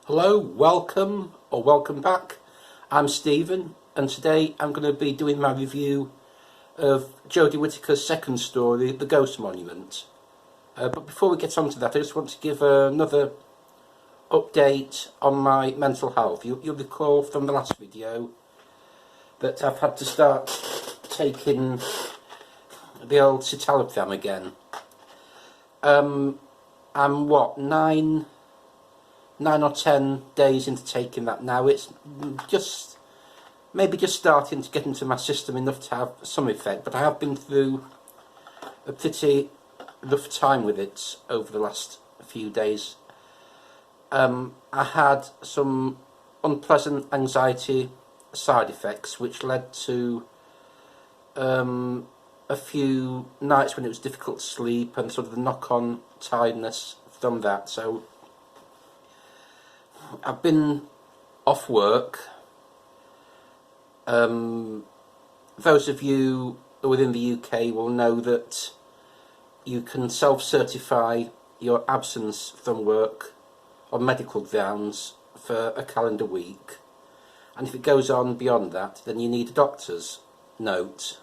Hello, welcome or welcome back. I'm Stephen, and today I'm going to be doing my review of Jodie Whittaker's second story, The Ghost Monument. But before we get on to that, I just want to give another update on my mental health. You'll recall from the last video that I've had to start taking the old citalopram again. I'm nine or 10 days into taking that now. It's maybe just starting to get into my system enough to have some effect, but I have been through a pretty rough time with it over the last few days. I had some unpleasant anxiety side effects which led to a few nights when it was difficult to sleep and sort of the knock-on tiredness from that. So I've been off work. Those of you within the UK will know that you can self-certify your absence from work on medical grounds for a calendar week, and if it goes on beyond that then you need a doctor's note.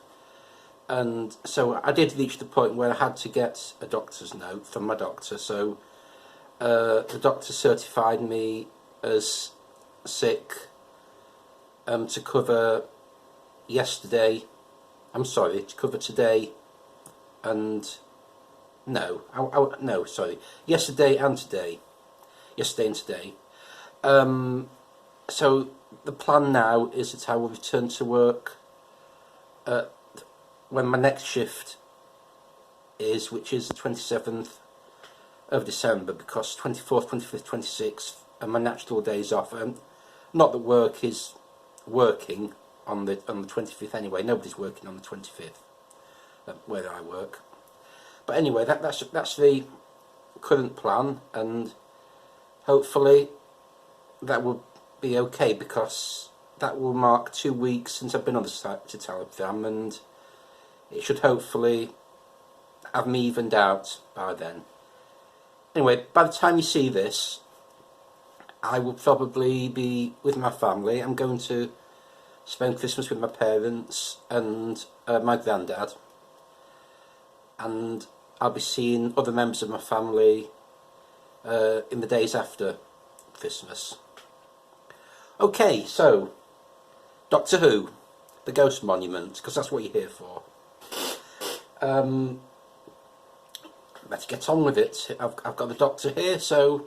And so I did reach the point where I had to get a doctor's note from my doctor, so the doctor certified me as sick to cover yesterday, to cover today and yesterday and today. So the plan now is that I will return to work when my next shift is, which is the 27th of December, because 24th, 25th, 26th are my natural days off. Not that work is working on the 25th anyway. Nobody's working on the 25th where I work. But anyway, that's the current plan, and hopefully that will be okay, because that will mark 2 weeks since I've been on the citalopram, and it should hopefully have me evened out by then. Anyway, by the time you see this, I will probably be with my family. I'm going to spend Christmas with my parents and my granddad, and I'll be seeing other members of my family in the days after Christmas. Okay, so Doctor Who, The Ghost Monument, because that's what you're here for. Let's get on with it. I've got the Doctor here, so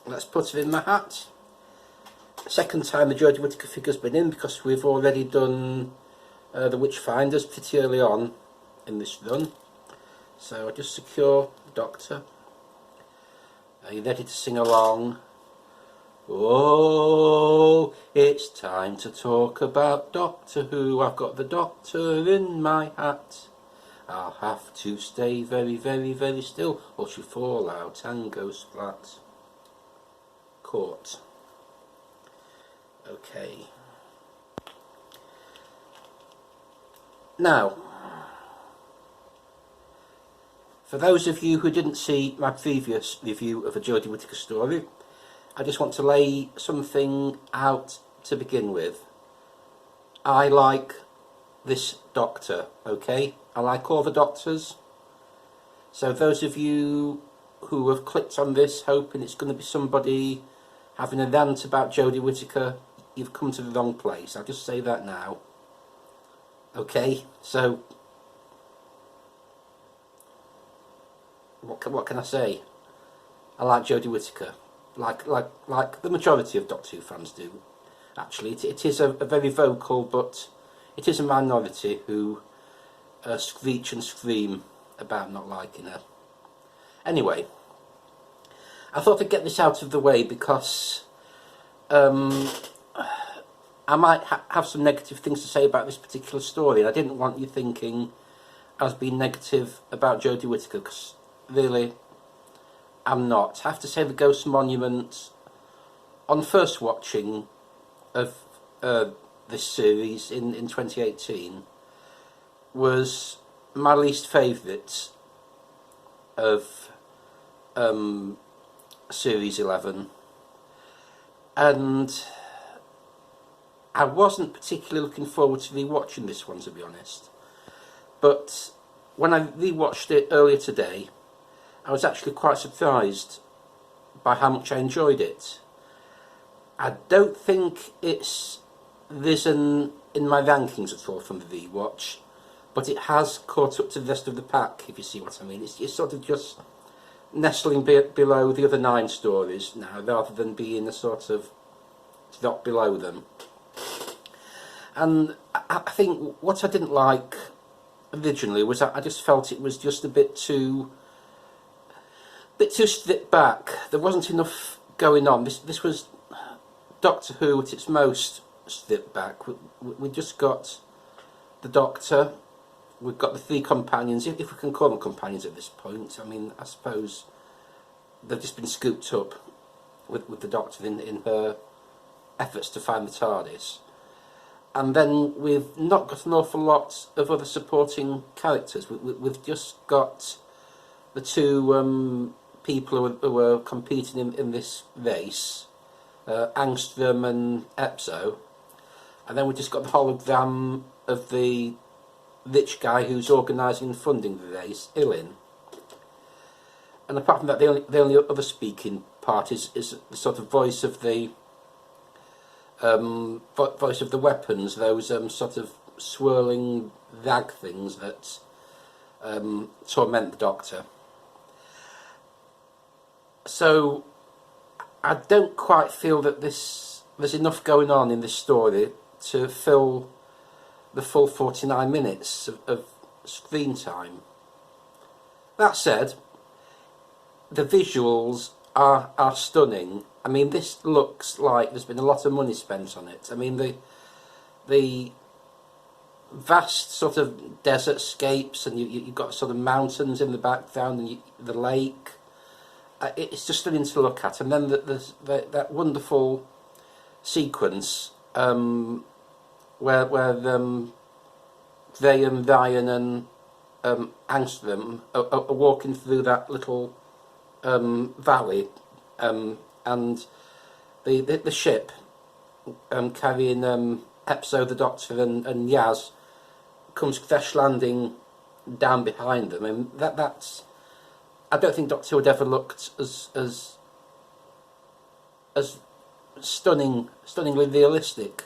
let's put it in my hat. Second time the Jodie Whittaker figure's been in, because we've already done the Witchfinders pretty early on in this run. So I just secure the Doctor. Are you ready to sing along? Oh, it's time to talk about Doctor Who. I've got the Doctor in my hat. I'll have to stay very, very, very still, or she'll fall out and go splat. Caught. Okay. Now, for those of you who didn't see my previous review of a Jodie Whittaker story, I just want to lay something out to begin with. I like this Doctor, okay? I like all the Doctors. So those of you who have clicked on this hoping it's going to be somebody having a rant about Jodie Whittaker, you've come to the wrong place. I'll just say that now. Okay, so what can I say? I like Jodie Whittaker, like the majority of Doctor Who fans do. Actually, it is a very vocal, but it is a minority who screech and scream about not liking her. Anyway, I thought I'd get this out of the way because I might have some negative things to say about this particular story, and I didn't want you thinking I was being negative about Jodie Whittaker, because really I'm not. I have to say The Ghost Monument, on first watching of this series in 2018, was my least favourite of Series 11, and I wasn't particularly looking forward to rewatching this one, to be honest. But when I rewatched it earlier today, I was actually quite surprised by how much I enjoyed it. I don't think it's risen in my rankings at all from the rewatch, but it has caught up to the rest of the pack, if you see what I mean. It's sort of just nestling below the other 9 stories now, rather than being a sort of drop below them. And I think what I didn't like originally was I just felt it was just a bit too stripped back. There wasn't enough going on. This was Doctor Who at its most stripped back. We just got the Doctor. We've got the 3 companions, if we can call them companions at this point. I mean, I suppose they've just been scooped up with the Doctor in her efforts to find the TARDIS. And then we've not got an awful lot of other supporting characters. We've just got the 2 people who are competing in this race, Angstrom and Epso. And then we've just got the hologram of the rich guy who's organising and funding the race, Ilin. And apart from that, the only other speaking part is the sort of voice of the weapons, those sort of swirling rag things that torment the Doctor. So I don't quite feel that there's enough going on in this story to fill the full 49 minutes of screen time. That said, the visuals are stunning. I mean, this looks like there's been a lot of money spent on it. I mean, the vast sort of desert scapes, and you've got sort of mountains in the background, and the lake. It's just stunning to look at. And then that wonderful sequence where they and Ryan and Angstrom are walking through that little valley, and the ship carrying Epso, the Doctor, and Yaz comes crash landing down behind them, and that's. I don't think Doctor Who had ever looked as stunningly realistic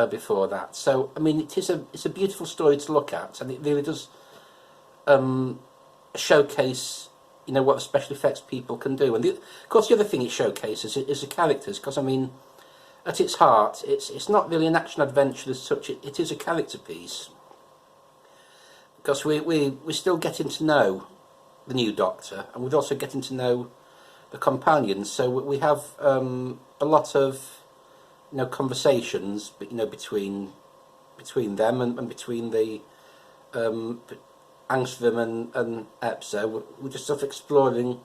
before that. So I mean, it's a beautiful story to look at, and it really does showcase, you know, what the special effects people can do. And of course, the other thing it showcases is the characters, because I mean, at its heart, it's not really an action adventure as such. It is a character piece, because we're still getting to know the new Doctor, and we're also getting to know the companions. So we have a lot of, you know, conversations, you know, between them and between the Angstrom and Epso. We're just sort of exploring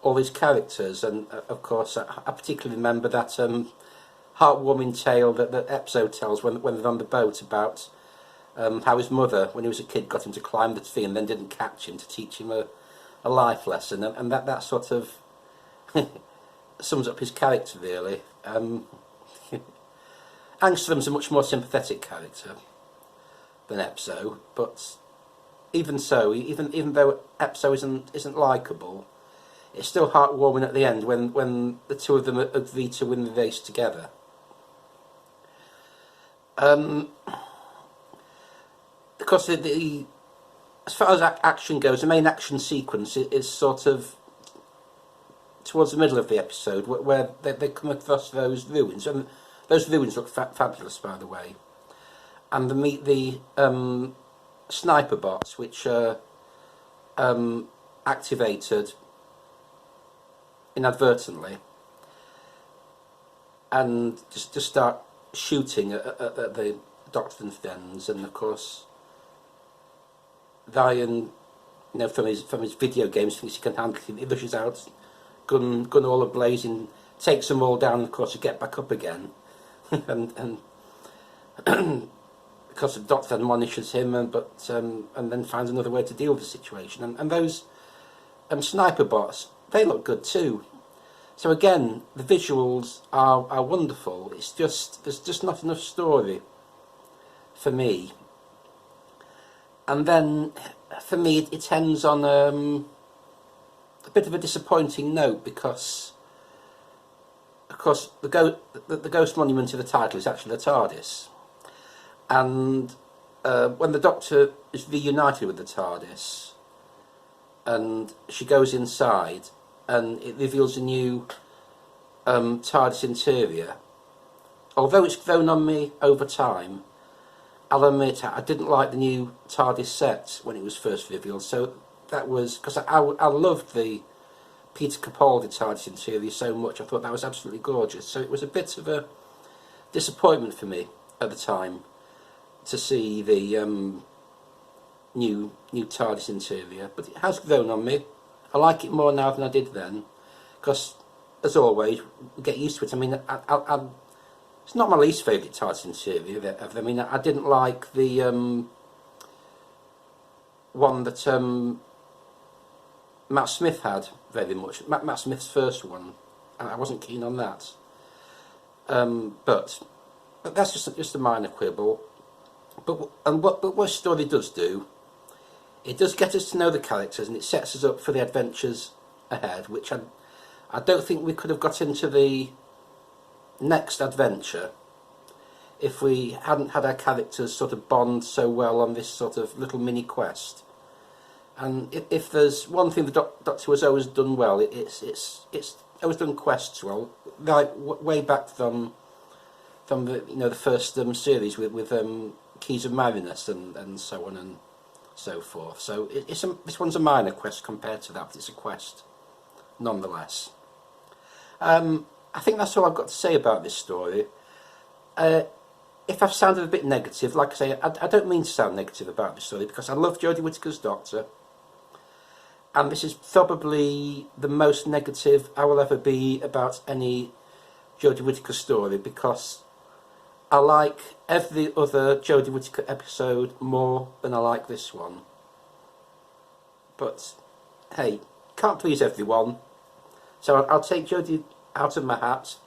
all these characters, and of course I particularly remember that heartwarming tale that Epso tells when they're on the boat about how his mother, when he was a kid, got him to climb the tree and then didn't catch him to teach him a life lesson, and that sort of sums up his character really. Angstrom's a much more sympathetic character than Epso, but even so, even though Epso isn't likeable, it's still heartwarming at the end when the 2 of them agree to win the race together. Because as far as action goes, the main action sequence is sort of towards the middle of the episode, where they come across those ruins, and those ruins look fabulous, by the way. And they meet the sniper bots, which are activated inadvertently, and just start shooting at the Doctor and friends. And of course, Ryan, you know, from his video games, thinks he can handle it. He rushes out, gun all ablazing, takes them all down, and of course to get back up again, and because the Doctor admonishes him, and then finds another way to deal with the situation. And those sniper bots, they look good too. So again, the visuals are wonderful. It's just, there's just not enough story for me. And then, for me, it ends on a bit of a disappointing note because, of course, the ghost monument to the title is actually the TARDIS. And when the Doctor is reunited with the TARDIS, and she goes inside, and it reveals a new TARDIS interior. Although it's grown on me over time, I'll admit I didn't like the new TARDIS set when it was first revealed. So that was because I loved the Peter Capaldi TARDIS interior so much. I thought that was absolutely gorgeous. So it was a bit of a disappointment for me at the time to see the new TARDIS interior. But it has grown on me. I like it more now than I did then, because, as always, we get used to it. I mean, it's not my least favourite TARDIS interior ever. I mean, I didn't like the one that Matt Smith had very much. Matt Smith's first one. I wasn't keen on that. But that's just a minor quibble. But what story does do, it does get us to know the characters, and it sets us up for the adventures ahead, which I don't think we could have got into the next adventure if we hadn't had our characters sort of bond so well on this sort of little mini quest. And if there's one thing the Doctor has always done well, it's always done quests well, right way back from the first series with Keys of Marinus and so on and so forth. So this one's a minor quest compared to that, but it's a quest nonetheless. I think that's all I've got to say about this story. If I've sounded a bit negative, like I say, I don't mean to sound negative about this story, because I love Jodie Whittaker's Doctor, and this is probably the most negative I will ever be about any Jodie Whittaker story, because I like every other Jodie Whittaker episode more than I like this one. But hey, can't please everyone. So I'll take Jodie out of my hat,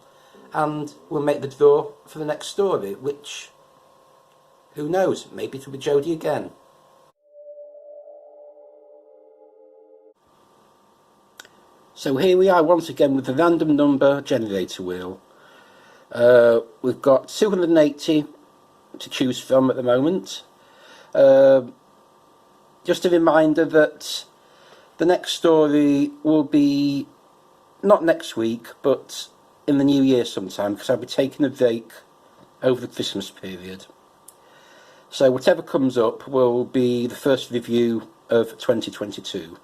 and we'll make the draw for the next story, which, who knows, maybe it'll be Jodie again. So here we are once again with the random number generator wheel. We've got 280 to choose from at the moment. Just a reminder that the next story will be not next week, but in the new year sometime, because I'll be taking a break over the Christmas period. So whatever comes up will be the first review of 2022.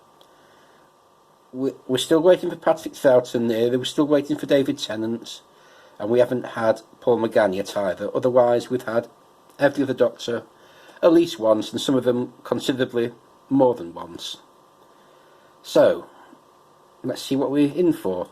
We're still waiting for Patrick Troughton there, we're still waiting for David Tennant, and we haven't had Paul McGann yet either. Otherwise, we've had every other Doctor at least once, and some of them considerably more than once. So, let's see what we're in for.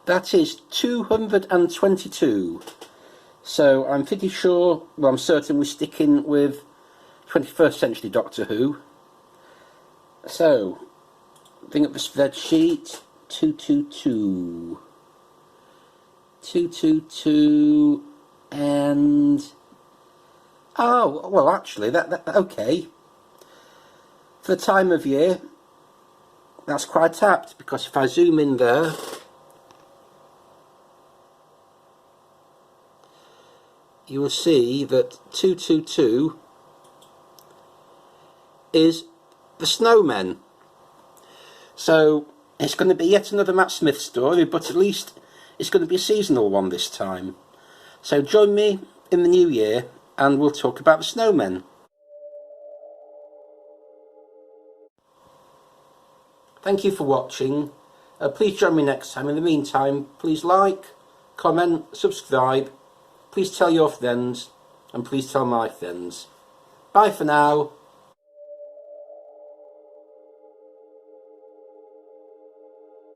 That is 222. So I'm pretty sure, well, I'm certain we're sticking with 21st century Doctor Who. So, bring up the spreadsheet. 222. 222 and... Oh, well, actually, okay. For the time of year, that's quite apt, because if I zoom in there, you will see that 222 is the Snowmen. So it's going to be yet another Matt Smith story, but at least it's going to be a seasonal one this time. So join me in the new year and we'll talk about the Snowmen. Thank you for watching. Please join me next time. In the meantime, please like, comment, subscribe. Please tell your friends, and please tell my friends. Bye for now.